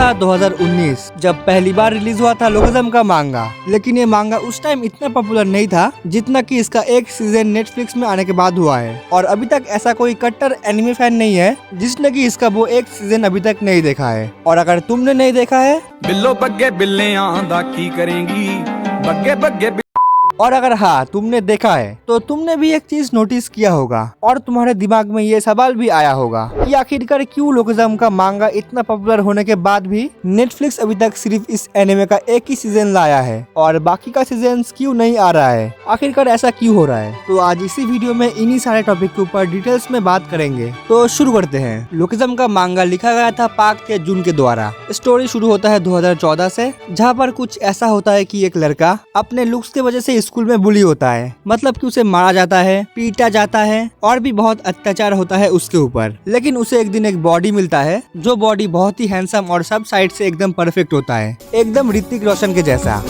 था 2019 जब पहली बार रिलीज हुआ था लोकिज्म का मांगा। लेकिन ये मांगा उस टाइम इतना पॉपुलर नहीं था जितना कि इसका एक सीजन नेटफ्लिक्स में आने के बाद हुआ है। और अभी तक ऐसा कोई कट्टर एनिमे फैन नहीं है जिसने कि इसका वो एक सीजन अभी तक नहीं देखा है। और अगर तुमने नहीं देखा है बिल्लो बग्गे बिल्लियां दा की करेंगी बग्गे बग्गे। और अगर हाँ तुमने देखा है तो तुमने भी एक चीज नोटिस किया होगा और तुम्हारे दिमाग में ये सवाल भी आया होगा कि आखिरकार क्यों लोकिज्म का मांगा इतना पॉपुलर होने के बाद भी नेटफ्लिक्स अभी तक सिर्फ इस एनिमे का एक ही सीजन लाया है और बाकी का सीजन क्यों नहीं आ रहा है, आखिरकार ऐसा क्यों हो रहा है। तो आज इसी वीडियो में इन्हीं सारे टॉपिक के ऊपर डिटेल्स में बात करेंगे। तो शुरू करते हैं। लोकिज्म का मांगा लिखा गया था पार्क के जून के द्वारा। स्टोरी शुरू होता है 2014 से, जहाँ पर कुछ ऐसा होता है कि एक लड़का अपने लुक्स की वजह से स्कूल में बुली होता है, मतलब कि उसे मारा जाता है, पीटा जाता है और भी बहुत अत्याचार होता है उसके ऊपर। लेकिन उसे एक दिन एक बॉडी मिलता है जो बॉडी बहुत ही हैंडसम और सब साइड से एकदम परफेक्ट होता है, एकदम ऋतिक रोशन के जैसा।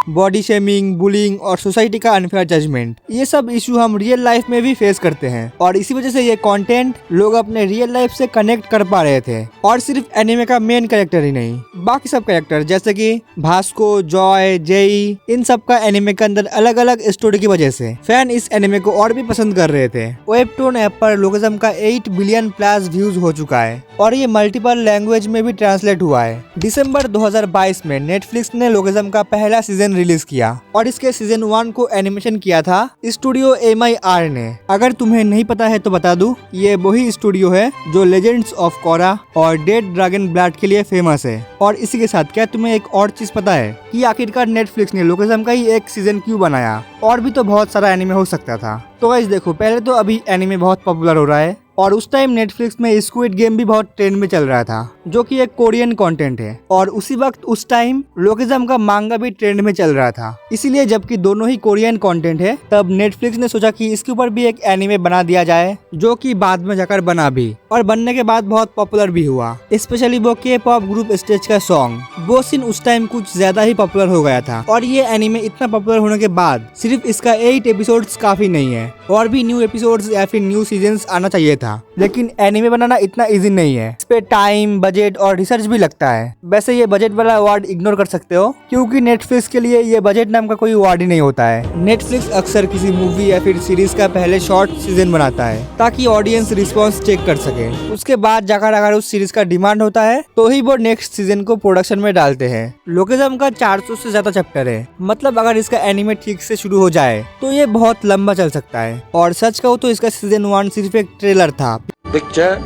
बॉडी शेमिंग, बुलिंग और सोसाइटी का अनफेयर जजमेंट, ये सब इशू हम रियल लाइफ में भी फेस करते हैं और इसी वजह से ये कंटेंट लोग अपने रियल लाइफ से कनेक्ट कर पा रहे थे। और सिर्फ एनिमे का मेन कैरेक्टर ही नहीं, बाकी सब कैरेक्टर जैसे कि भास्को, जॉय, जेई, इन सब का एनिमे के अंदर अलग अलग स्टोरी की वजह से फैन इस एनिमे को और भी पसंद कर रहे थे। वेबटून ऐप पर लोकिज्म का 8 बिलियन प्लस व्यूज हो चुका है और ये मल्टीपल लैंग्वेज में भी ट्रांसलेट हुआ है। दिसंबर 2022 में नेटफ्लिक्स ने लोकिज्म का पहला सीजन रिलीज किया और इसके सीजन 1 को एनिमेशन किया था स्टूडियो MIR ने। अगर तुम्हें नहीं पता है तो बता दूं, ये वही स्टूडियो है जो लेजेंड्स ऑफ कोरा और डेड ड्रैगन ब्लड के लिए फेमस है। और इसी के साथ क्या तुम्हें एक और चीज पता है कि आखिरकार नेटफ्लिक्स ने लोकिज्म का ही एक सीजन क्यों बनाया? और भी तो बहुत सारा एनिमे हो सकता था। तो गाइस देखो, पहले तो अभी एनिमे बहुत पॉपुलर हो रहा है और उस टाइम नेटफ्लिक्स में स्क्विड गेम भी बहुत ट्रेंड में चल रहा था, जो कि एक कोरियन कंटेंट है। और उसी वक्त उस टाइम लोकिज्म का मांगा भी ट्रेंड में चल रहा था। इसीलिए जबकि दोनों ही कोरियन कंटेंट है, तब नेटफ्लिक्स ने सोचा कि इसके ऊपर भी एक एनिमे बना दिया जाए, जो कि बाद में जाकर बना भी और बनने के बाद बहुत पॉपुलर भी हुआ। स्पेशली वो K-pop ग्रुप स्टेज का सॉन्ग, वो सीन उस टाइम कुछ ज्यादा ही पॉपुलर हो गया था। और ये एनिमे इतना पॉपुलर होने के बाद सिर्फ इसका 8 एपिसोड्स काफी नहीं है, और भी न्यू एपिसोड्स या फिर न्यू सीजन्स आना चाहिए था। लेकिन एनिमे बनाना इतना इजी नहीं है, इस पे टाइम, बजट और रिसर्च भी लगता है। वैसे ये बजट वाला वर्ड इग्नोर कर सकते हो, क्योंकि नेटफ्लिक्स के लिए ये बजट नाम का कोई वर्ड ही नहीं होता है। नेटफ्लिक्स अक्सर किसी मूवी या फिर सीरीज का पहले शॉर्ट सीजन बनाता है ताकि ऑडियंस रिस्पॉन्स चेक कर सके। उसके बाद जाकर अगर उस सीरीज का डिमांड होता है तो ही वो नेक्स्ट सीजन को प्रोडक्शन में डालते हैं। लोकिज्म का 400 से ज्यादा चैप्टर है, मतलब अगर इसका एनिमे ठीक से शुरू हो जाए तो ये बहुत लंबा चल सकता है। और सच कहूँ तो इसका सीजन 1 सिर्फ एक ट्रेलर था, पिक्चर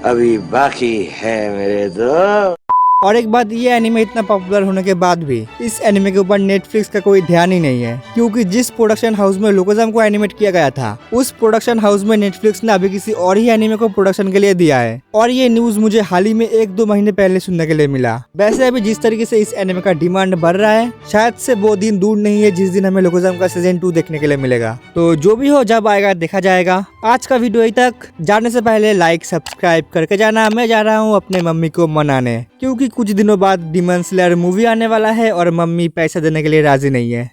अभी बाकी है मेरे दोस्त। और एक बात, ये एनिमे इतना पॉपुलर होने के बाद भी इस एनिमे के ऊपर नेटफ्लिक्स का कोई ध्यान ही नहीं है, क्योंकि जिस प्रोडक्शन हाउस में लोकिज्म को एनिमेट किया गया था, उस प्रोडक्शन हाउस में नेटफ्लिक्स ने अभी किसी और ही एनिमे को प्रोडक्शन के लिए दिया है। और ये न्यूज मुझे हाल ही में 1-2 महीने पहले सुनने के लिए मिला। वैसे अभी जिस तरीके से इस एनिमे का डिमांड बढ़ रहा है, शायद से वो दिन दूर नहीं है जिस दिन हमें लोकिज्म का सीजन 2 देखने के लिए मिलेगा। तो जो भी हो, जब आएगा देखा जाएगा। आज का वीडियो यही तक। जाने से पहले लाइक सब्सक्राइब करके जाना। मैं जा रहा हूँ अपने मम्मी को मनाने, क्योंकि कुछ दिनों बाद डिमन स्लेयर मूवी आने वाला है और मम्मी पैसा देने के लिए राजी नहीं है।